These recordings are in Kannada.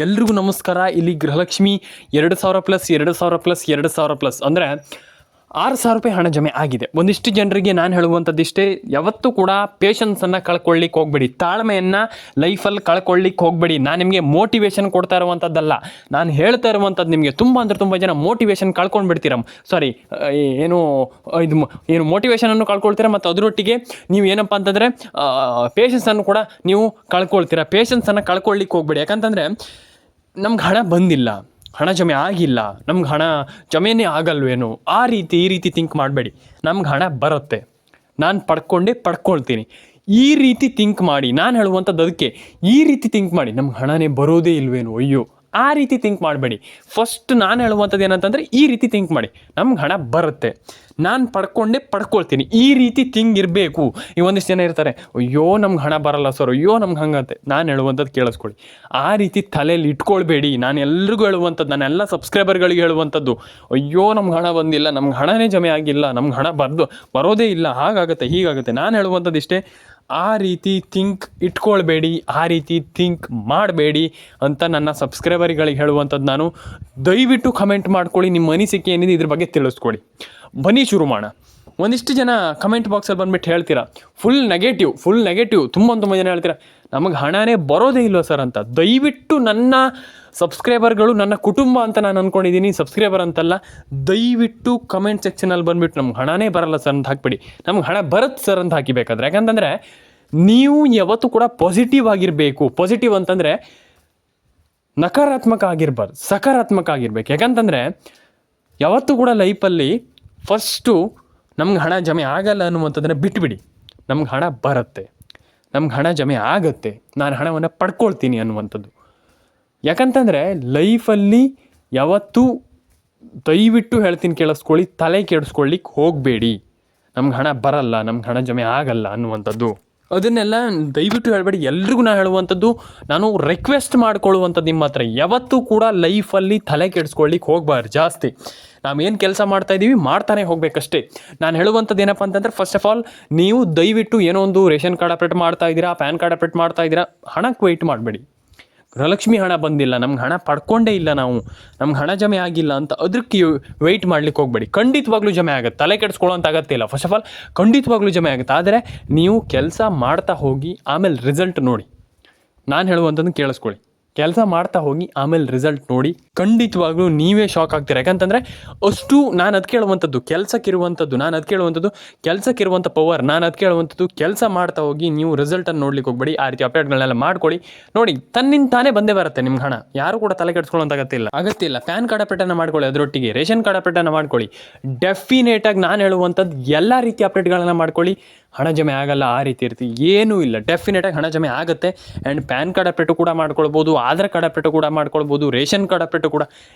ಎಲ್ರಿಗೂ ನಮಸ್ಕಾರ. ಇಲ್ಲಿ ಗೃಹಲಕ್ಷ್ಮಿ 2,000 ಪ್ಲಸ್ 2,000 ಪ್ಲಸ್ 2,000 ಪ್ಲಸ್ ಅಂದರೆ 6,000 ರೂಪಾಯಿ ಹಣ ಜಮೆ ಆಗಿದೆ. ಒಂದಿಷ್ಟು ಜನರಿಗೆ ನಾನು ಹೇಳುವಂಥದ್ದಿಷ್ಟೇ, ಯಾವತ್ತೂ ಕೂಡ ಪೇಷನ್ಸನ್ನು ಕಳ್ಕೊಳ್ಳಿಕ್ಕೆ ಹೋಗಬೇಡಿ, ತಾಳ್ಮೆಯನ್ನು ಲೈಫಲ್ಲಿ ಕಳ್ಕೊಳ್ಳಿಕ್ಕೆ ಹೋಗಬೇಡಿ. ನಾನು ನಿಮಗೆ ಮೋಟಿವೇಶನ್ ಕೊಡ್ತಾ ಇರುವಂಥದ್ದಲ್ಲ, ನಾನು ಹೇಳ್ತಾ ಇರುವಂಥದ್ದು ನಿಮಗೆ. ತುಂಬ ಜನ ಮೋಟಿವೇಶನ್ ಕಳ್ಕೊಂಡು ಬಿಡ್ತೀರ. ಸಾರಿ, ಏನು ಮೋಟಿವೇಶನನ್ನು ಕಳ್ಕೊಳ್ತೀರ, ಮತ್ತು ಅದರೊಟ್ಟಿಗೆ ನೀವು ಏನಪ್ಪ ಅಂತಂದರೆ ಪೇಷನ್ಸನ್ನು ಕೂಡ ನೀವು ಕಳ್ಕೊಳ್ತೀರ. ಪೇಷನ್ಸನ್ನು ಕಳ್ಕೊಳ್ಳಿಕ್ಕೆ ಹೋಗಬೇಡಿ. ಯಾಕಂತಂದರೆ ನಮ್ಗೆ ಹಣ ಬಂದಿಲ್ಲ, ಹಣ ಜಮೆ ಆಗಿಲ್ಲ, ನಮ್ಗೆ ಹಣ ಜಮೆನೇ ಆಗಲ್ವೇನೋ, ಈ ರೀತಿ ಥಿಂಕ್ ಮಾಡಬೇಡಿ. ನಮ್ಗೆ ಹಣ ಬರುತ್ತೆ, ನಾನು ಪಡ್ಕೊಳ್ತೀನಿ, ಈ ರೀತಿ ಥಿಂಕ್ ಮಾಡಿ. ನಾನು ಹೇಳುವಂಥದ್ದು ಅದಕ್ಕೆ, ಈ ರೀತಿ ಥಿಂಕ್ ಮಾಡಿ. ನಮ್ಗೆ ಹಣನೇ ಬರೋದೇ ಇಲ್ವೇನೋ, ಅಯ್ಯೋ, ಆ ರೀತಿ ಥಿಂಕ್ ಮಾಡಬೇಡಿ. ಫಸ್ಟ್ ನಾನು ಹೇಳುವಂಥದ್ದು ಏನಂತಂದರೆ, ಈ ರೀತಿ ಥಿಂಕ್ ಮಾಡಿ. ನಮ್ಗೆ ಹಣ ಬರುತ್ತೆ, ನಾನು ಪಡ್ಕೊಳ್ತೀನಿ, ಈ ರೀತಿ ಥಿಂಕ್ ಇರಬೇಕು. ಈ ಒಂದಿಷ್ಟು ಜನ ಇರ್ತಾರೆ, ಅಯ್ಯೋ ನಮ್ಗೆ ಹಣ ಬರಲ್ಲ ಸರ್, ಅಯ್ಯೋ ನಮ್ಗೆ ಹಂಗಂತೆ. ನಾನು ಹೇಳುವಂಥದ್ದು ಕೇಳಿಸ್ಕೊಳ್ಳಿ, ಆ ರೀತಿ ತಲೆಯಲ್ಲಿ ಇಟ್ಕೊಳ್ಬೇಡಿ. ನಾನು ಎಲ್ರಿಗೂ ಹೇಳುವಂಥದ್ದು, ನಾನೆಲ್ಲ ಸಬ್ಸ್ಕ್ರೈಬರ್ಗಳಿಗೆ ಹೇಳುವಂಥದ್ದು, ಅಯ್ಯೋ ನಮ್ಗೆ ಹಣ ಬಂದಿಲ್ಲ, ನಮ್ಗೆ ಹಣನೇ ಜಮೆ ಆಗಿಲ್ಲ, ನಮ್ಗೆ ಹಣ ಬರೋದೇ ಇಲ್ಲ, ಹಾಗಾಗುತ್ತೆ ಹೀಗಾಗುತ್ತೆ. ನಾನು ಹೇಳುವಂಥದ್ದು ಇಷ್ಟೇ, ಆ ರೀತಿ ಥಿಂಕ್ ಇಟ್ಕೊಳ್ಬೇಡಿ, ಆ ರೀತಿ ಥಿಂಕ್ ಮಾಡಬೇಡಿ ಅಂತ ನನ್ನ ಸಬ್ಸ್ಕ್ರೈಬರ್ಗಳಿಗೆ ಹೇಳುವಂಥದ್ದು ನಾನು. ದಯವಿಟ್ಟು ಕಮೆಂಟ್ ಮಾಡ್ಕೊಳ್ಳಿ, ನಿಮ್ಮ ಅನಿಸಿಕೆ ಏನಿದೆ ಇದ್ರ ಬಗ್ಗೆ ತಿಳಿಸ್ಕೊಡಿ. ಬನ್ನಿ ಶುರು ಮಾಡೋಣ. ಒಂದಿಷ್ಟು ಜನ ಕಮೆಂಟ್ ಬಾಕ್ಸಲ್ಲಿ ಬಂದುಬಿಟ್ಟು ಹೇಳ್ತೀರಾ, ಫುಲ್ ನೆಗೆಟಿವ್. ತುಂಬ ಜನ ಹೇಳ್ತೀರಾ, ನಮಗೆ ಹಣನೇ ಬರೋದೇ ಇಲ್ವ ಸರ್ ಅಂತ. ದಯವಿಟ್ಟು ನನ್ನ ಸಬ್ಸ್ಕ್ರೈಬರ್ಗಳು ನನ್ನ ಕುಟುಂಬ ಅಂತ ನಾನು ಅಂದ್ಕೊಂಡಿದ್ದೀನಿ, ಸಬ್ಸ್ಕ್ರೈಬರ್ ಅಂತಲ್ಲ. ದಯವಿಟ್ಟು ಕಮೆಂಟ್ ಸೆಕ್ಷನಲ್ಲಿ ಬಂದುಬಿಟ್ಟು ನಮ್ಗೆ ಹಣನೇ ಬರಲ್ಲ ಸರ್ ಅಂತ ಹಾಕ್ಬಿಡಿ, ನಮ್ಗೆ ಹಣ ಬರುತ್ತೆ ಸರ್ ಅಂತ ಹಾಕಿಬೇಕಾದ್ರೆ. ಯಾಕಂತಂದರೆ ನೀವು ಯಾವತ್ತೂ ಕೂಡ ಪಾಸಿಟಿವ್ ಆಗಿರಬೇಕು. ಪಾಸಿಟಿವ್ ಅಂತಂದರೆ ನಕಾರಾತ್ಮಕ ಆಗಿರಬಾರ್ದು, ಸಕಾರಾತ್ಮಕ ಆಗಿರ್ಬೇಕು. ಯಾಕಂತಂದರೆ ಯಾವತ್ತೂ ಕೂಡ ಲೈಫಲ್ಲಿ ಫಸ್ಟು ನಮ್ಗೆ ಹಣ ಜಮೆ ಆಗಲ್ಲ ಅನ್ನುವಂಥದ್ದನ್ನು ಬಿಟ್ಬಿಡಿ. ನಮ್ಗೆ ಹಣ ಬರುತ್ತೆ, ನಮ್ಗೆ ಹಣ ಜಮೆ ಆಗುತ್ತೆ, ನಾನು ಹಣವನ್ನು ಪಡ್ಕೊಳ್ತೀನಿ ಅನ್ನುವಂಥದ್ದು. ಯಾಕಂತಂದರೆ ಲೈಫಲ್ಲಿ ಯಾವತ್ತೂ ದಯವಿಟ್ಟು ಹೇಳ್ತೀನಿ ಕೇಳಿಸ್ಕೊಳ್ಳಿ, ತಲೆ ಕೆಡಿಸ್ಕೊಳ್ಳಿಕ್ಕೆ ಹೋಗಬೇಡಿ. ನಮ್ಗೆ ಹಣ ಬರಲ್ಲ, ನಮ್ಗೆ ಹಣ ಜಮೆ ಆಗಲ್ಲ ಅನ್ನುವಂಥದ್ದು, ಅದನ್ನೆಲ್ಲ ದಯವಿಟ್ಟು ಹೇಳಬೇಡಿ. ಎಲ್ರಿಗೂ ನಾನು ಹೇಳುವಂಥದ್ದು, ನಾನು ರಿಕ್ವೆಸ್ಟ್ ಮಾಡ್ಕೊಳ್ಳುವಂಥದ್ದು ನಿಮ್ಮ ಹತ್ರ, ಯಾವತ್ತೂ ಕೂಡ ಲೈಫಲ್ಲಿ ತಲೆ ಕೆಡಿಸ್ಕೊಳ್ಳಿಕ್ಕೆ ಹೋಗಬಾರ್ದು ಜಾಸ್ತಿ. ನಾವೇನು ಕೆಲಸ ಮಾಡ್ತಾಯಿದ್ದೀವಿ ಮಾಡ್ತಾನೆ ಹೋಗಬೇಕಷ್ಟೇ. ನಾನು ಹೇಳುವಂಥದ್ದು ಏನಪ್ಪ ಅಂತಂದರೆ, ಫಸ್ಟ್ ಆಫ್ ಆಲ್ ನೀವು ದಯವಿಟ್ಟು ಏನೋ ಒಂದು ರೇಷನ್ ಕಾರ್ಡ್ ಅಪ್ಡೇಟ್ ಮಾಡ್ತಾಯಿದ್ದೀರಾ, ಪ್ಯಾನ್ ಕಾರ್ಡ್ ಅಪ್ಡೇಟ್ ಮಾಡ್ತಾಯಿದ್ದೀರಾ, ಹಣಕ್ಕೆ ವೆಯ್ಟ್ ಮಾಡಬೇಡಿ. ಗೃಹಲಕ್ಷ್ಮಿ ಹಣ ಬಂದಿಲ್ಲ, ನಮ್ಗೆ ಹಣ ಪಡ್ಕೊಂಡೇ ಇಲ್ಲ, ನಮ್ಗೆ ಹಣ ಜಮೆ ಆಗಿಲ್ಲ ಅಂತ ಅದಕ್ಕೆ ವೆಯ್ಟ್ ಮಾಡ್ಲಿಕ್ಕೆ ಹೋಗಬೇಡಿ. ಖಂಡಿತವಾಗ್ಲೂ ಜಮೆ ಆಗುತ್ತೆ, ತಲೆ ಕೆಡಿಸ್ಕೊಳ್ಳೋಂಥ ಅಗತ್ಯ ಇಲ್ಲ. ಫಸ್ಟ್ ಆಫ್ ಆಲ್ ಖಂಡಿತವಾಗ್ಲೂ ಜಮೆ ಆಗುತ್ತೆ, ಆದರೆ ನೀವು ಕೆಲಸ ಮಾಡ್ತಾ ಹೋಗಿ ಆಮೇಲೆ ರಿಸಲ್ಟ್ ನೋಡಿ. ನಾನು ಹೇಳುವಂಥದ್ದು ಕೇಳಿಸ್ಕೊಳ್ಳಿ, ಕೆಲಸ ಮಾಡ್ತಾ ಹೋಗಿ ಆಮೇಲೆ ರಿಸಲ್ಟ್ ನೋಡಿ, ಖಂಡಿತವಾಗ್ಲೂ ನೀವೇ ಶಾಕ್ ಆಗ್ತೀರ. ಯಾಕಂತಂದರೆ ಅಷ್ಟು ನಾನು ಅದು ಕೇಳುವಂಥದ್ದು ಕೆಲಸಕ್ಕಿರುವಂಥ ಪವರ್, ನಾನು ಅದು ಕೇಳುವಂಥದ್ದು ಕೆಲಸ ಮಾಡ್ತಾ ಹೋಗಿ ನೀವು ರಿಸಲ್ಟನ್ನು ನೋಡ್ಲಿಕ್ಕೆ ಹೋಗಬೇಡಿ. ಆ ರೀತಿ ಅಪ್ಡೇಟ್ಗಳನ್ನೆಲ್ಲ ಮಾಡ್ಕೊಳ್ಳಿ, ನೋಡಿ ತನ್ನಿಂದ ತಾನೇ ಬಂದೇ ಬರುತ್ತೆ ನಿಮ್ಗೆ ಹಣ. ಯಾರು ಕೂಡ ತಲೆ ಕೆಡಿಸ್ಕೊಳ್ಳೋಂಥ ಅಗತ್ಯ ಇಲ್ಲ. ಪ್ಯಾನ್ ಕಾರ್ಡ್ ಅಪ್ಡೇಟನ್ನು ಮಾಡ್ಕೊಳ್ಳಿ, ಅದರೊಟ್ಟಿಗೆ ರೇಷನ್ ಕಾರ್ಡ್ ಅಪ್ಡೇಟನ್ನು ಮಾಡ್ಕೊಳ್ಳಿ. ಡೆಫಿನೇಟಾಗಿ ನಾನು ಹೇಳುವಂಥದ್ದು ಎಲ್ಲ ರೀತಿ ಅಪ್ಡೇಟ್ಗಳನ್ನು ಮಾಡ್ಕೊಳ್ಳಿ. ಹಣ ಜಮೆ ಆಗಲ್ಲ ಆ ರೀತಿ ಇರ್ತೀವಿ, ಏನೂ ಇಲ್ಲ. ಡೆಫಿನೆಟಾಗಿ ಹಣ ಜಮೆ ಆಗುತ್ತೆ. ಆ್ಯಂಡ್ ಪ್ಯಾನ್ ಕಾರ್ಡ್ ಅಪ್ಡೇಟು ಕೂಡ ಮಾಡ್ಕೊಳ್ಬೋದು, ಆಧಾರ್ ಕಾರ್ಡ್ ಅಪ್ಡೇಟು ಕೂಡ ಮಾಡ್ಕೊಳ್ಬೋದು, ರೇಷನ್ ಕಾರ್ಡ್ ಅಪ್ಡೇಟು ಕೂಡ,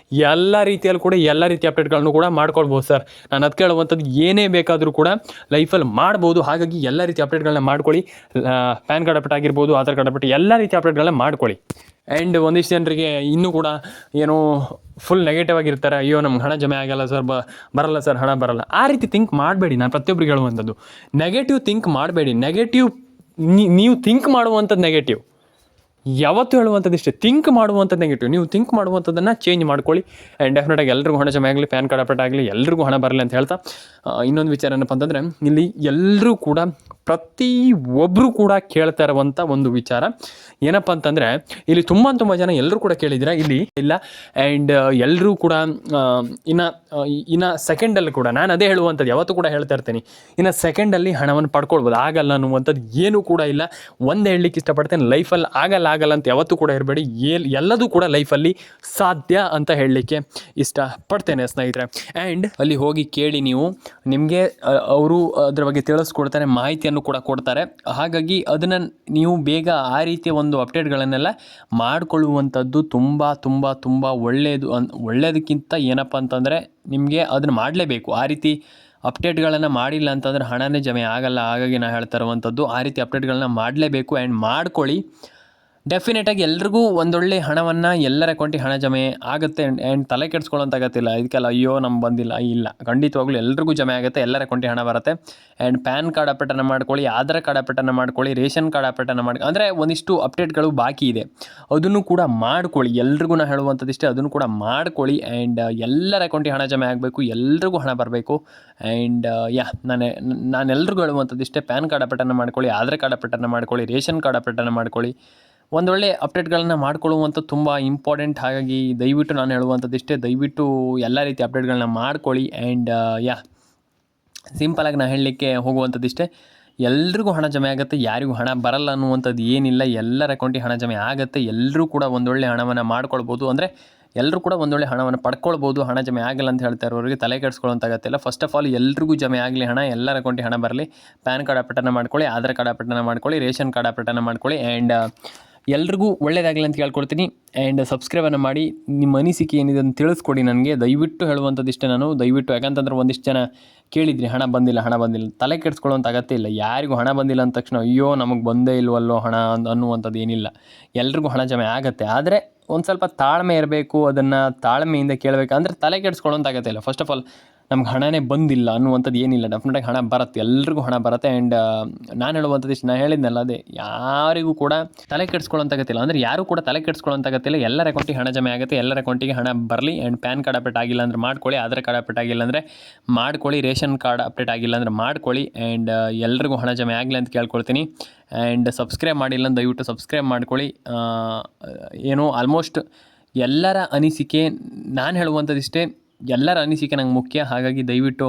ಎಲ್ಲ ರೀತಿಯಲ್ಲಿ ಕೂಡ ಎಲ್ಲ ರೀತಿ ಅಪ್ಡೇಟ್ಗಳನ್ನು ಕೂಡ ಮಾಡ್ಕೊಳ್ಬೋದು ಸರ್. ನಾನು ಅದು ಕೇಳುವಂಥದ್ದು ಏನೇ ಬೇಕಾದರೂ ಕೂಡ ಲೈಫಲ್ಲಿ ಮಾಡ್ಬೋದು. ಹಾಗಾಗಿ ಎಲ್ಲ ರೀತಿ ಅಪ್ಡೇಟ್ಗಳನ್ನ ಮಾಡ್ಕೊಳ್ಳಿ. ಪ್ಯಾನ್ ಕಾರ್ಡ್ ಅಪ್ಡೇಟ್ ಆಗಿರ್ಬೋದು, ಆಧಾರ್ ಕಾರ್ಡ್ ಅಪ್ಡೇಟ್, ಎಲ್ಲ ರೀತಿ ಅಪ್ಡೇಟ್ಗಳನ್ನ ಮಾಡ್ಕೊಳ್ಳಿ. ಆ್ಯಂಡ್ ಒಂದಿಷ್ಟು ಜನರಿಗೆ ಇನ್ನೂ ಕೂಡ ಏನೋ ಫುಲ್ ನೆಗೆಟಿವ್ ಆಗಿರ್ತಾರೆ, ಅಯ್ಯೋ ನಮ್ಗೆ ಹಣ ಜಮೆ ಆಗಲ್ಲ ಸರ್, ಬರಲ್ಲ ಸರ್, ಹಣ ಬರಲ್ಲ. ಆ ರೀತಿ ಥಿಂಕ್ ಮಾಡಬೇಡಿ. ನಾನು ಪ್ರತಿಯೊಬ್ಬರಿಗೆ ಹೇಳುವಂಥದ್ದು, ನೆಗೆಟಿವ್ ಥಿಂಕ್ ಮಾಡಬೇಡಿ. ನೀವು ಥಿಂಕ್ ಮಾಡುವಂಥದ್ದು ನೆಗೆಟಿವ್. ಯಾವತ್ತೂ ಹೇಳುವಂಥದ್ದು ಇಷ್ಟೇ, ಥಿಂಕ್ ಮಾಡುವಂಥದ್ದು ನೆಗೆಟಿವ್. ನೀವು ಥಿಂಕ್ ಮಾಡುವಂಥದ್ದನ್ನು ಚೇಂಜ್ ಮಾಡ್ಕೊಳ್ಳಿ. ಆ್ಯಂಡ್ ಡೆಫಿನೆಟಾಗಿ ಎಲ್ರಿಗೂ ಹಣ ಜಮೆ ಆಗಲಿ, ಪ್ಯಾನ್ ಕಾರ್ಡ್ ಅಪ್ಡೇಟ್ ಆಗಲಿ, ಎಲ್ರಿಗೂ ಹಣ ಬರಲಿ ಅಂತ ಹೇಳ್ತಾ, ಇನ್ನೊಂದು ವಿಚಾರ ಏನಪ್ಪ ಅಂತಂದರೆ, ಇಲ್ಲಿ ಎಲ್ಲರೂ ಕೂಡ ಪ್ರತಿಯೊಬ್ಬರು ಕೂಡ ಕೇಳ್ತಾ ಇರುವಂಥ ಒಂದು ವಿಚಾರ ಏನಪ್ಪ ಅಂತಂದರೆ, ಇಲ್ಲಿ ತುಂಬ ಜನ ಎಲ್ಲರೂ ಕೂಡ ಕೇಳಿದ್ದೀರಾ, ಇಲ್ಲಿ ಇಲ್ಲ. ಆ್ಯಂಡ್ ಎಲ್ಲರೂ ಕೂಡ ಇನ್ನು ಸೆಕೆಂಡಲ್ಲಿ ಕೂಡ ನಾನು ಅದೇ ಹೇಳುವಂಥದ್ದು, ಯಾವತ್ತೂ ಕೂಡ ಹೇಳ್ತಾ ಇರ್ತೀನಿ, ಇನ್ನು ಸೆಕೆಂಡಲ್ಲಿ ಹಣವನ್ನು ಪಡ್ಕೊಳ್ಬೋದು. ಆಗಲ್ಲ ಅನ್ನುವಂಥದ್ದು ಏನೂ ಕೂಡ ಇಲ್ಲ. ಒಂದು ಹೇಳಲಿಕ್ಕೆ ಇಷ್ಟಪಡ್ತೇನೆ, ಲೈಫಲ್ಲಿ ಆಗಲ್ಲ ಅಂತ ಯಾವತ್ತೂ ಕೂಡ ಇರಬೇಡಿ. ಎಲ್ಲದೂ ಕೂಡ ಲೈಫಲ್ಲಿ ಸಾಧ್ಯ ಅಂತ ಹೇಳಲಿಕ್ಕೆ ಇಷ್ಟಪಡ್ತೇನೆ ಸ್ನೇಹಿತರೆ. ಆ್ಯಂಡ್ ಅಲ್ಲಿ ಹೋಗಿ ಕೇಳಿ, ನೀವು ನಿಮಗೆ ಅವರು ಅದರ ಬಗ್ಗೆ ತಿಳಿಸ್ಕೊಡ್ತಾರೆ, ಮಾಹಿತಿಯನ್ನು ಕೂಡ ಕೊಡ್ತಾರೆ. ಹಾಗಾಗಿ ಅದನ್ನು ನೀವು ಬೇಗ ಆ ರೀತಿಯ ಒಂದು ಅಪ್ಡೇಟ್ಗಳನ್ನೆಲ್ಲ ಮಾಡಿಕೊಳ್ಳುವಂಥದ್ದು ತುಂಬ ಒಳ್ಳೆಯದಕ್ಕಿಂತ ಏನಪ್ಪ ಅಂತಂದರೆ, ನಿಮಗೆ ಅದನ್ನು ಮಾಡಲೇಬೇಕು. ಆ ರೀತಿ ಅಪ್ಡೇಟ್ಗಳನ್ನು ಮಾಡಿಲ್ಲ ಅಂತಂದರೆ ಹಣನೇ ಜಮೆ ಆಗಲ್ಲ. ಹಾಗಾಗಿ ನಾನು ಹೇಳ್ತಾ ಇರುವಂಥದ್ದು, ಆ ರೀತಿ ಅಪ್ಡೇಟ್ಗಳನ್ನ ಮಾಡಲೇಬೇಕು. ಆ್ಯಂಡ್ ಮಾಡ್ಕೊಳ್ಳಿ. ಡೆಫಿನೆಟಾಗಿ ಎಲ್ರಿಗೂ ಒಂದೊಳ್ಳೆ ಹಣವನ್ನು ಎಲ್ಲರ ಅಕೌಂಟಿಗೆ ಹಣ ಜಮೆ ಆಗುತ್ತೆ. ಆ್ಯಂಡ್ ತಲೆ ಕೆಡಿಸ್ಕೊಳ್ಳೋಂತ ಅಗತ್ಯಿಲ್ಲ. ಇದಕ್ಕೆಲ್ಲ ಅಯ್ಯೋ ನಮ್ಗೆ ಬಂದಿಲ್ಲ, ಇಲ್ಲ, ಖಂಡಿತವಾಗ್ಲೂ ಎಲ್ರಿಗೂ ಜಮೆ ಆಗುತ್ತೆ, ಎಲ್ಲರ ಅಕೌಂಟಿಗೆ ಹಣ ಬರುತ್ತೆ. ಆ್ಯಂಡ್ ಪ್ಯಾನ್ ಕಾರ್ಡ್ ಅಪ್ಡೇಟನ್ನು ಮಾಡ್ಕೊಳ್ಳಿ, ಆಧಾರ್ ಕಾರ್ಡ್ ಅಪ್ಡೇಟನ್ನು ಮಾಡ್ಕೊಳ್ಳಿ, ರೇಷನ್ ಕಾರ್ಡ್ ಅಪ್ಡೇಟನ್ನು ಮಾಡಿ, ಅಂದರೆ ಒಂದಿಷ್ಟು ಅಪ್ಡೇಟ್ಗಳು ಬಾಕಿ ಇದೆ, ಅದನ್ನು ಕೂಡ ಮಾಡ್ಕೊಳ್ಳಿ. ಎಲ್ರಿಗೂ ನಾನು ಹೇಳುವಂಥದ್ದಿಷ್ಟೇ, ಅದನ್ನು ಕೂಡ ಮಾಡ್ಕೊಳ್ಳಿ. ಆ್ಯಂಡ್ ಎಲ್ಲರ ಅಕೌಂಟಿಗೆ ಹಣ ಜಮೆ ಆಗಬೇಕು, ಎಲ್ರಿಗೂ ಹಣ ಬರಬೇಕು. ಆ್ಯಂಡ್ ನಾನು ಎಲ್ರಿಗೂ ಹೇಳುವಂಥದ್ದಿಷ್ಟೇ, ಪ್ಯಾನ್ ಕಾರ್ಡ್ ಅಪ್ಡೇಟನ್ನು ಮಾಡ್ಕೊಳ್ಳಿ, ಆಧಾರ್ ಕಾರ್ಡ್ ಅಪ್ಡೇಟನ್ನು ಮಾಡ್ಕೊಳ್ಳಿ, ರೇಷನ್ ಕಾರ್ಡ್ ಅಪ್ಡೇಟನ್ನು ಮಾಡ್ಕೊಳ್ಳಿ. ಒಂದೊಳ್ಳೆ ಅಪ್ಡೇಟ್ಗಳನ್ನು ಮಾಡ್ಕೊಳ್ಳುವಂಥ ತುಂಬ ಇಂಪಾರ್ಟೆಂಟ್. ಹಾಗಾಗಿ ದಯವಿಟ್ಟು ನಾನು ಹೇಳುವಂಥದ್ದಿಷ್ಟೇ, ದಯವಿಟ್ಟು ಎಲ್ಲ ರೀತಿ ಅಪ್ಡೇಟ್ಗಳನ್ನ ಮಾಡ್ಕೊಳ್ಳಿ. ಆ್ಯಂಡ್ ಸಿಂಪಲಾಗಿ ನಾನು ಹೇಳಲಿಕ್ಕೆ ಹೋಗುವಂಥದ್ದಿಷ್ಟೇ, ಎಲ್ರಿಗೂ ಹಣ ಜಮೆ ಆಗುತ್ತೆ, ಯಾರಿಗೂ ಹಣ ಬರಲ್ಲ ಅನ್ನುವಂಥದ್ದು ಏನಿಲ್ಲ. ಎಲ್ಲರ ಅಕೌಂಟಿಗೆ ಹಣ ಜಮೆ ಆಗುತ್ತೆ, ಎಲ್ಲರೂ ಕೂಡ ಒಂದೊಳ್ಳೆ ಹಣವನ್ನು ಮಾಡ್ಕೊಳ್ಬೋದು. ಅಂದರೆ ಎಲ್ಲರೂ ಕೂಡ ಒಂದೊಳ್ಳೆ ಹಣವನ್ನು ಪಡ್ಕೊಳ್ಬೋದು. ಹಣ ಜಮೆ ಆಗಲ್ಲ ಅಂತ ಹೇಳ್ತಾ ಇರೋರಿಗೆ ತಲೆ ಕೆಡಿಸ್ಕೊಳ್ಳೋಂತಾಗತ್ತಿಲ್ಲ. ಫಸ್ಟ್ ಆಫ್ ಆಲ್ ಎಲ್ರಿಗೂ ಜಮೆ ಆಗಲಿ ಹಣ, ಎಲ್ಲರ ಅಕೌಂಟಿಗೆ ಹಣ ಬರಲಿ. ಪ್ಯಾನ್ ಕಾರ್ಡ್ ಅಪ್ಡೇಟನ್ನು ಮಾಡ್ಕೊಳ್ಳಿ, ಆಧಾರ್ ಕಾರ್ಡ್ ಅಪ್ಡೇಟನ್ನು ಮಾಡ್ಕೊಳ್ಳಿ, ರೇಷನ್ ಕಾರ್ಡ್ ಅಪ್ಡೇಟನ್ನು ಮಾಡ್ಕೊಳ್ಳಿ. ಆ್ಯಂಡ್ ಎಲ್ರಿಗೂ ಒಳ್ಳೆಯದಾಗಲಿ ಅಂತ ಕೇಳ್ಕೊಳ್ತೀನಿ. ಆ್ಯಂಡ್ ಸಬ್ಸ್ಕ್ರೈಬನ್ನು ಮಾಡಿ, ನಿಮ್ಮ ಅನಿಸಿಕೆ ಏನಿದೆ ಅಂತ ತಿಳಿಸ್ಕೊಡಿ ನನಗೆ. ದಯವಿಟ್ಟು ಹೇಳುವಂಥದ್ದಿಷ್ಟೇ ನಾನು, ದಯವಿಟ್ಟು. ಯಾಕಂತಂದ್ರೆ ಒಂದಿಷ್ಟು ಜನ ಕೇಳಿದ್ರಿ ಹಣ ಬಂದಿಲ್ಲ, ತಲೆ ಕೆಡಿಸ್ಕೊಳ್ಳೋಂಥ ಅಗತ್ಯ ಇಲ್ಲ. ಯಾರಿಗೂ ಹಣ ಬಂದಿಲ್ಲ ಅಂದ ತಕ್ಷಣ ಅಯ್ಯೋ ನಮಗೆ ಬಂದೇ ಇಲ್ವಲ್ಲೋ ಹಣ ಅನ್ನುವಂಥದ್ದು ಏನಿಲ್ಲ. ಎಲ್ರಿಗೂ ಹಣ ಜಮೆ ಆಗುತ್ತೆ. ಆದರೆ ಒಂದು ಸ್ವಲ್ಪ ತಾಳ್ಮೆ ಇರಬೇಕು, ಅದನ್ನು ತಾಳ್ಮೆಯಿಂದ ಕೇಳಬೇಕು. ಅಂದರೆ ತಲೆ ಕೆಡಿಸ್ಕೊಳ್ಳೋಂಥ ಅಗತ್ಯ ಇಲ್ಲ. ಫಸ್ಟ್ ಆಫ್ ಆಲ್ ನಮ್ಗೆ ಹಣನೇ ಬಂದಿಲ್ಲ ಅನ್ನುವಂಥದ್ದು ಏನಿಲ್ಲ, ಡೆಫಿನೆಟಾಗಿ ಹಣ ಬರುತ್ತೆ, ಎಲ್ರಿಗೂ ಹಣ ಬರುತ್ತೆ. ಆ್ಯಂಡ್ ನಾನು ಹೇಳುವಂಥದ್ದು ಇಷ್ಟು, ನಾನು ಹೇಳಿದ್ನಲ್ಲ ಅದೇ, ಯಾರಿಗೂ ಕೂಡ ತಲೆ ಕೆಡಿಸ್ಕೊಳ್ಳೋಂತಾಗತ್ತಿಲ್ಲ. ಅಂದರೆ ಯಾರೂ ಕೂಡ ತಲೆ ಕೆಡಿಸ್ಕೊಳ್ಳೋಂತಾಗತ್ತಿಲ್ಲ. ಎಲ್ಲರ ಅಕೌಂಟಿಗೆ ಹಣ ಜಮೆ ಆಗುತ್ತೆ, ಎಲ್ಲರ ಅಕೌಂಟಿಗೆ ಹಣ ಬರಲಿ. ಆ್ಯಂಡ್ ಪ್ಯಾನ್ ಕಾರ್ಡ್ ಅಪ್ಡೇಟ್ ಆಗಿಲ್ಲ ಅಂದರೆ ಮಾಡ್ಕೊಳ್ಳಿ, ಆಧಾರ್ ಕಾರ್ಡ್ ಅಪ್ಡೇಟ್ ಆಗಿಲ್ಲ ಅಂದರೆ ಮಾಡ್ಕೊಳ್ಳಿ, ರೇಷನ್ ಕಾರ್ಡ್ ಅಪ್ಡೇಟ್ ಆಗಿಲ್ಲ ಅಂದರೆ ಮಾಡ್ಕೊಳ್ಳಿ. ಆ್ಯಂಡ್ ಎಲ್ರಿಗೂ ಹಣ ಜಮೆ ಆಗಲಿ ಅಂತ ಕೇಳ್ಕೊಳ್ತೀನಿ. ಆ್ಯಂಡ್ ಸಬ್ಸ್ಕ್ರೈಬ್ ಮಾಡಿಲ್ಲ ಅಂತ ದಯವಿಟ್ಟು ಸಬ್ಸ್ಕ್ರೈಬ್ ಮಾಡ್ಕೊಳ್ಳಿ. ಏನು ಆಲ್ಮೋಸ್ಟ್ ಎಲ್ಲರ ಅನಿಸಿಕೆ, ನಾನು ಹೇಳುವಂಥದ್ದಿಷ್ಟೇ, ಎಲ್ಲರ ಅನಿಸಿಕೆ ನಂಗೆ ಮುಖ್ಯ. ಹಾಗಾಗಿ ದಯವಿಟ್ಟು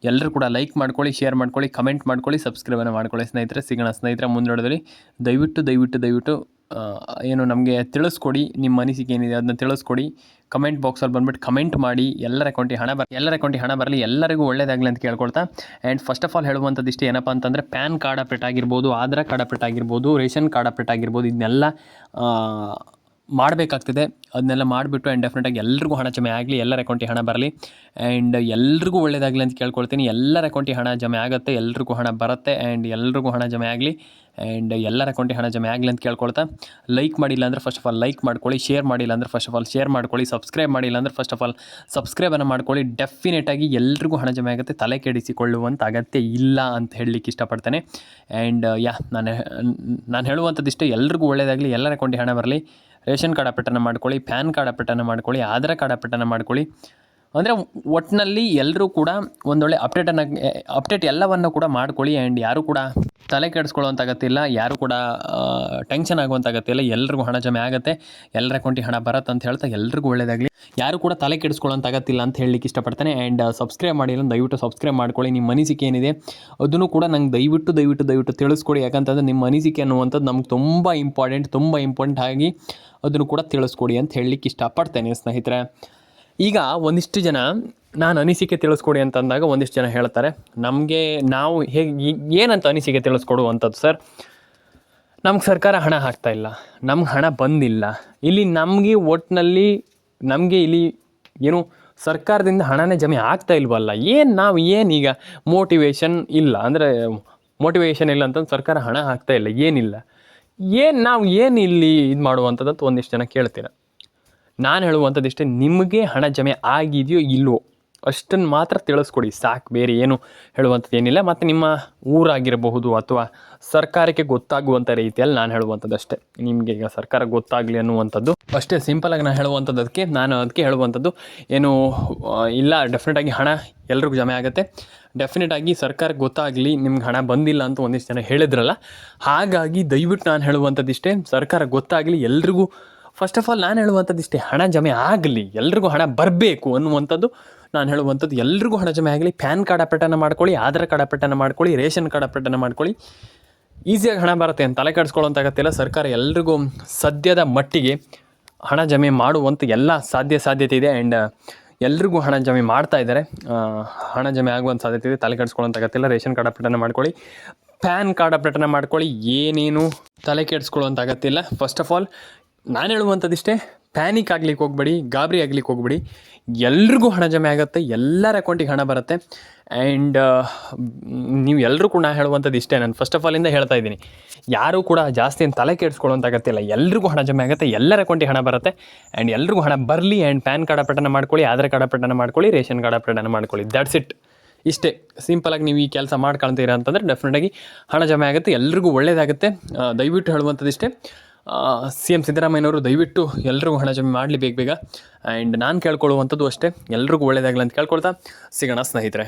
ಎಲ್ಲರೂ ಕೂಡ ಲೈಕ್ ಮಾಡ್ಕೊಳ್ಳಿ, ಶೇರ್ ಮಾಡ್ಕೊಳ್ಳಿ, ಕಮೆಂಟ್ ಮಾಡ್ಕೊಳ್ಳಿ, ಸಬ್ಸ್ಕ್ರೈಬನ್ನು ಮಾಡ್ಕೊಳ್ಳಿ ಸ್ನೇಹಿತರೆ. ಸಿಗೋಣ ಸ್ನೇಹಿತರೆ ಮುಂದೊಡದಲ್ಲಿ. ದಯವಿಟ್ಟು ಏನು ನಮಗೆ ತಿಳಿಸ್ಕೊಡಿ, ನಿಮ್ಮ ಅನಿಸಿಕೆ ಏನಿದೆ ಅದನ್ನ ತಿಳಿಸ್ಕೊಡಿ. ಕಮೆಂಟ್ ಬಾಕ್ಸಲ್ಲಿ ಬಂದುಬಿಟ್ಟು ಕಮೆಂಟ್ ಮಾಡಿ. ಎಲ್ಲರ ಅಕೌಂಟಿಗೆ ಹಣ ಬರಲಿ, ಎಲ್ಲರಿಗೂ ಒಳ್ಳೆಯದಾಗಲಿ ಅಂತ ಕೇಳ್ಕೊಳ್ತಾ. ಆ್ಯಂಡ್ ಫಸ್ಟ್ ಆಫ್ ಆಲ್ ಹೇಳುವಂಥದ್ದಿಷ್ಟು ಏನಪ್ಪ ಅಂತಂದರೆ, ಪ್ಯಾನ್ ಕಾರ್ಡ್ ಅಪ್ಡೇಟ್ ಆಗಿರ್ಬೋದು, ಆಧಾರ್ ಕಾರ್ಡ್ ಅಪ್ಡೇಟ್ ಆಗಿರ್ಬೋದು, ರೇಷನ್ ಕಾರ್ಡ್ ಅಪ್ಡೇಟ್ ಆಗಿರ್ಬೋದು, ಇದನ್ನೆಲ್ಲ ಮಾಡಬೇಕಾಗ್ತದೆ. ಅದನ್ನೆಲ್ಲ ಮಾಡಿಬಿಟ್ಟು ಆ್ಯಂಡ್ ಡೆಫಿನೆಟಾಗಿ ಎಲ್ರಿಗೂ ಹಣ ಜಮೆ ಆಗಲಿ, ಎಲ್ಲರ ಅಕೌಂಟಿಗೆ ಹಣ ಬರಲಿ. ಆ್ಯಂಡ್ ಎಲ್ರಿಗೂ ಒಳ್ಳೆಯದಾಗಲಿ ಅಂತ ಕೇಳ್ಕೊಳ್ತೀನಿ. ಎಲ್ಲರ ಅಕೌಂಟಿಗೆ ಹಣ ಜಮೆ ಆಗುತ್ತೆ, ಎಲ್ರಿಗೂ ಹಣ ಬರುತ್ತೆ. ಆ್ಯಂಡ್ ಎಲ್ರಿಗೂ ಹಣ ಜಮೆ ಆಗಲಿ. ಆ್ಯಂಡ್ ಎಲ್ಲರ ಅಕೌಂಟಿಗೆ ಹಣ ಜಮೆ ಆಗಲಿ ಅಂತ ಕೇಳ್ಕೊಳ್ತಾ, ಲೈಕ್ ಮಾಡಿಲ್ಲ ಅಂದರೆ ಫಸ್ಟ್ ಆಫ್ ಆಲ್ ಲೈಕ್ ಮಾಡ್ಕೊಳ್ಳಿ, ಶೇರ್ ಮಾಡಿಲ್ಲ ಅಂದರೆ ಫಸ್ಟ್ ಆಫ್ ಆಲ್ ಶೇರ್ ಮಾಡ್ಕೊಳ್ಳಿ, ಸಬ್ಸ್ಕ್ರೈಬ್ ಮಾಡಿಲ್ಲ ಅಂದರೆ ಫಸ್ಟ್ ಆಫ್ ಆಲ್ ಸಬ್ಸ್ಕ್ರೈಬನ್ನು ಮಾಡ್ಕೊಳ್ಳಿ. ಡೆಫಿನೆಟಾಗಿ ಎಲ್ರಿಗೂ ಹಣ ಜಮೆ ಆಗುತ್ತೆ, ತಲೆ ಕೆಡಿಸಿಕೊಳ್ಳುವಂಥ ಅಗತ್ಯ ಇಲ್ಲ ಅಂತ ಹೇಳಲಿಕ್ಕೆ ಇಷ್ಟಪಡ್ತೇನೆ. ಆ್ಯಂಡ್ ನಾನು ಹೇಳುವಂಥದ್ದಿಷ್ಟೇ, ಎಲ್ರಿಗೂ ಒಳ್ಳೆಯದಾಗಲಿ, ಎಲ್ಲರ ಅಕೌಂಟಿಗೆ ಹಣ ಬರಲಿ. ರೇಷನ್ ಕಾರ್ಡ್ ಅಪ್ಡೇಟನ್ನು ಮಾಡ್ಕೊಳ್ಳಿ, ಪ್ಯಾನ್ ಕಾರ್ಡ್ ಅಪ್ಡೇಟನ್ನು ಮಾಡ್ಕೊಳ್ಳಿ, ಆಧಾರ್ ಕಾರ್ಡ್ ಅಪ್ಡೇಟನ್ನು ಮಾಡ್ಕೊಳ್ಳಿ. ಅಂದರೆ ಒಟ್ಟಿನಲ್ಲಿ ಎಲ್ಲರೂ ಕೂಡ ಒಂದೊಳ್ಳೆ ಅಪ್ಡೇಟ್ ಎಲ್ಲವನ್ನು ಕೂಡ ಮಾಡ್ಕೊಳ್ಳಿ. ಆ್ಯಂಡ್ ಯಾರೂ ಕೂಡ ತಲೆ ಕೆಡಿಸ್ಕೊಳ್ಳೋಂಥ ಅಗತ್ಯ, ಯಾರೂ ಕೂಡ ಟೆನ್ಷನ್ ಆಗುವಂಥ ಅಗತ್ಯ. ಎಲ್ರಿಗೂ ಹಣ ಜಮೆ ಆಗುತ್ತೆ, ಎಲ್ಲರ ಅಕೌಂಟಿಗೆ ಹಣ ಬರುತ್ತೆ ಅಂತ ಹೇಳ್ತಾ ಎಲ್ರಿಗೂ ಒಳ್ಳೆಯದಾಗಲಿ. ಯಾರು ಕೂಡ ತಲೆ ಕೆಡಿಸ್ಕೊಳ್ಳೋಂಥ ಅಗತ್ಯ ಅಂತ ಹೇಳಲಿಕ್ಕೆ ಇಷ್ಟಪಡ್ತೇನೆ. ಆ್ಯಂಡ್ ಸಬ್ಸ್ಕ್ರೈಬ್ ಮಾಡಿಲ್ಲ ದಯವಿಟ್ಟು ಸಬ್ಸ್ಕ್ರೈಬ್ ಮಾಡ್ಕೊಳ್ಳಿ. ನಿಮ್ಮ ಅನಿಸಿಕೆ ಏನಿದೆ ಅದನ್ನು ಕೂಡ ನಂಗೆ ದಯವಿಟ್ಟು ತಿಳಿಸ್ಕೊಡಿ. ಯಾಕಂತಂದರೆ ನಿಮ್ಮ ಅನಿಸಿಕೆ ಅನ್ನುವಂಥದ್ದು ನಮ್ಗೆ ತುಂಬ ಇಂಪಾರ್ಟೆಂಟ್ ಆಗಿ ಅದನ್ನು ಕೂಡ ತಿಳಿಸ್ಕೊಡಿ ಅಂತ ಹೇಳಲಿಕ್ಕೆ ಇಷ್ಟಪಡ್ತೇನೆ ಸ್ನೇಹಿತರೆ. ಈಗ ಒಂದಿಷ್ಟು ಜನ ನಾನು ಅನಿಸಿಕೆ ತಿಳಿಸ್ಕೊಡಿ ಅಂತಂದಾಗ ಒಂದಿಷ್ಟು ಜನ ಹೇಳ್ತಾರೆ, ನಾವು ಏನಂತ ಅನಿಸಿಕೆ ತಿಳಿಸ್ಕೊಡುವಂಥದ್ದು ಸರ್, ನಮ್ಗೆ ಸರ್ಕಾರ ಹಣ ಹಾಕ್ತಾಯಿಲ್ಲ, ನಮ್ಗೆ ಹಣ ಬಂದಿಲ್ಲ, ಇಲ್ಲಿ ನಮಗೆ ಇಲ್ಲಿ ಏನು ಸರ್ಕಾರದಿಂದ ಹಣನೇ ಜಮೆ ಆಗ್ತಾ ಇಲ್ವಲ್ಲ, ಈಗ ಮೋಟಿವೇಶನ್ ಇಲ್ಲ ಅಂತಂದು ಸರ್ಕಾರ ಹಣ ಹಾಕ್ತಾ ಇಲ್ಲ, ನಾವು ಇಲ್ಲಿ ಇದು ಮಾಡುವಂಥದ್ದು ಒಂದಿಷ್ಟು ಜನ ಕೇಳ್ತೀರ. ನಾನು ಹೇಳುವಂಥದ್ದಿಷ್ಟೇ, ನಿಮಗೆ ಹಣ ಜಮೆ ಆಗಿದೆಯೋ ಇಲ್ವೋ ಅಷ್ಟನ್ನು ಮಾತ್ರ ತಿಳಿಸ್ಕೊಡಿ ಸಾಕು, ಬೇರೆ ಏನು ಹೇಳುವಂಥದ್ದು ಏನಿಲ್ಲ. ಮತ್ತು ನಿಮ್ಮ ಊರಾಗಿರಬಹುದು ಅಥವಾ ಸರ್ಕಾರಕ್ಕೆ ಗೊತ್ತಾಗುವಂಥ ರೀತಿಯಲ್ಲಿ ನಾನು ಹೇಳುವಂಥದ್ದು ಅಷ್ಟೇ. ನಿಮಗೆ ಈಗ ಸರ್ಕಾರ ಗೊತ್ತಾಗಲಿ ಅನ್ನುವಂಥದ್ದು ಅಷ್ಟೇ ಸಿಂಪಲಾಗಿ ನಾನು ಹೇಳುವಂಥದ್ದು. ಅದಕ್ಕೆ ಹೇಳುವಂಥದ್ದು ಏನು ಇಲ್ಲ, ಡೆಫಿನೆಟಾಗಿ ಹಣ ಎಲ್ರಿಗೂ ಜಮೆ ಆಗುತ್ತೆ. ಡೆಫಿನೆಟಾಗಿ ಸರ್ಕಾರಕ್ಕೆ ಗೊತ್ತಾಗಲಿ ನಿಮ್ಗೆ ಹಣ ಬಂದಿಲ್ಲ ಅಂತ ಒಂದಿಷ್ಟು ಜನ ಹೇಳಿದ್ರಲ್ಲ, ಹಾಗಾಗಿ ದಯವಿಟ್ಟು ನಾನು ಹೇಳುವಂಥದ್ದಿಷ್ಟೇ, ಸರ್ಕಾರ ಗೊತ್ತಾಗಲಿ ಎಲ್ರಿಗೂ. ಫಸ್ಟ್ ಆಫ್ ಆಲ್ ನಾನು ಹೇಳುವಂಥದ್ದಿಷ್ಟೇ, ಹಣ ಜಮೆ ಆಗಲಿ, ಎಲ್ರಿಗೂ ಹಣ ಬರಬೇಕು ಅನ್ನುವಂಥದ್ದು ನಾನು ಹೇಳುವಂಥದ್ದು. ಎಲ್ರಿಗೂ ಹಣ ಜಮೆ ಆಗಲಿ. ಪ್ಯಾನ್ ಕಾರ್ಡ್ ಅಪ್ಡೇಟನ್ನು ಮಾಡ್ಕೊಳ್ಳಿ, ಆಧಾರ್ ಕಾರ್ಡ್ ಅಪ್ಡೇಟನ್ನು ಮಾಡ್ಕೊಳ್ಳಿ, ರೇಷನ್ ಕಾರ್ಡ್ ಅಪ್ಡೇಟನ್ನು ಮಾಡ್ಕೊಳ್ಳಿ. ಈಸಿಯಾಗಿ ಹಣ ಬರುತ್ತೆ ಅಂತ ತಲೆ ಕೆಡಿಸ್ಕೊಳ್ಳೋಂತಾಗತ್ತಿಲ್ಲ. ಸರ್ಕಾರ ಎಲ್ರಿಗೂ ಸದ್ಯದ ಮಟ್ಟಿಗೆ ಹಣ ಜಮೆ ಮಾಡುವಂಥ ಎಲ್ಲ ಸಾಧ್ಯತೆ ಇದೆ. ಆ್ಯಂಡ್ ಎಲ್ರಿಗೂ ಹಣ ಜಮೆ ಮಾಡ್ತಾ ಇದ್ದಾರೆ, ಹಣ ಜಮೆ ಆಗುವಂಥ ಸಾಧ್ಯತೆ ಇದೆ. ತಲೆ ಕೆಡಿಸ್ಕೊಳ್ಳೋಂತಾಗತ್ತಿಲ್ಲ. ರೇಷನ್ ಕಾರ್ಡ್ ಅಪ್ಡೇಟನ್ನು ಮಾಡ್ಕೊಳ್ಳಿ, ಪ್ಯಾನ್ ಕಾರ್ಡ್ ಅಪ್ಡೇಟನ್ನು ಮಾಡ್ಕೊಳ್ಳಿ. ಏನೇನು ತಲೆ ಕೆಡಿಸ್ಕೊಳ್ಳೋಂಥ ಅಗತ್ಯ ಇಲ್ಲ. ಫಸ್ಟ್ ಆಫ್ ಆಲ್ ನಾನು ಹೇಳುವಂಥದ್ದಿಷ್ಟೇ, ಪ್ಯಾನಿಕ್ ಆಗ್ಲಿಕ್ಕೆ ಹೋಗ್ಬೇಡಿ, ಗಾಬರಿ ಆಗ್ಲಿಕ್ಕೆ ಹೋಗ್ಬೇಡಿ. ಎಲ್ರಿಗೂ ಹಣ ಜಮೆ ಆಗುತ್ತೆ, ಎಲ್ಲರ ಅಕೌಂಟಿಗೆ ಹಣ ಬರುತ್ತೆ. ಆ್ಯಂಡ್ ನೀವು ಎಲ್ಲರೂ ಕೂಡ ಹೇಳುವಂಥದ್ದು ಇಷ್ಟೇ, ನಾನು ಫಸ್ಟ್ ಆಫ್ ಆಲಿಂದ ಹೇಳ್ತಾ ಇದ್ದೀನಿ, ಯಾರೂ ಕೂಡ ಜಾಸ್ತಿ ಏನು ತಲೆ ಕೆಡಿಸ್ಕೊಳ್ಳುವಂಥ ಅಗತ್ಯ ಎಲ್ರಿಗೂ ಹಣ ಜಮೆ ಆಗುತ್ತೆ, ಎಲ್ಲರ ಅಕೌಂಟಿಗೆ ಹಣ ಬರುತ್ತೆ. ಆ್ಯಂಡ್ ಎಲ್ರಿಗೂ ಹಣ ಬರಲಿ. ಆ್ಯಂಡ್ ಪ್ಯಾನ್ ಕಾರ್ಡ್ ಅಪ್ಡೇಟನ್ನು ಮಾಡ್ಕೊಳ್ಳಿ, ಆಧಾರ್ ಕಾರ್ಡ್ ಅಪ್ಡೇಟನ್ನು ಮಾಡ್ಕೊಳ್ಳಿ, ರೇಷನ್ ಕಾರ್ಡ್ ಅಪ್ಡೇಟನ್ನು ಮಾಡ್ಕೊಳ್ಳಿ. That's it. ಇಷ್ಟೇ ಸಿಂಪಲಾಗಿ ನೀವು ಈ ಕೆಲಸ ಮಾಡ್ಕೊಳ್ತೀರಾ ಅಂತಂದರೆ ಡೆಫಿನೆಟಾಗಿ ಹಣ ಜಮೆ ಆಗುತ್ತೆ, ಎಲ್ರಿಗೂ ಒಳ್ಳೆಯದಾಗುತ್ತೆ. ದಯವಿಟ್ಟು ಹೇಳುವಂಥದ್ದು ಇಷ್ಟೇ, CM ಸಿದ್ದರಾಮಯ್ಯನವರು ದಯವಿಟ್ಟು ಎಲ್ರಿಗೂ ಹಣ ಜಮೆ ಮಾಡಲಿ ಬೇಗ. ಆ್ಯಂಡ್ ನಾನು ಕೇಳ್ಕೊಳ್ಳುವಂಥದ್ದು ಅಷ್ಟೇ, ಎಲ್ರಿಗೂ ಒಳ್ಳೆಯದಾಗಲಿ ಅಂತ ಕೇಳ್ಕೊಳ್ತಾ ಸಿಗೋಣ ಸ್ನೇಹಿತರೆ.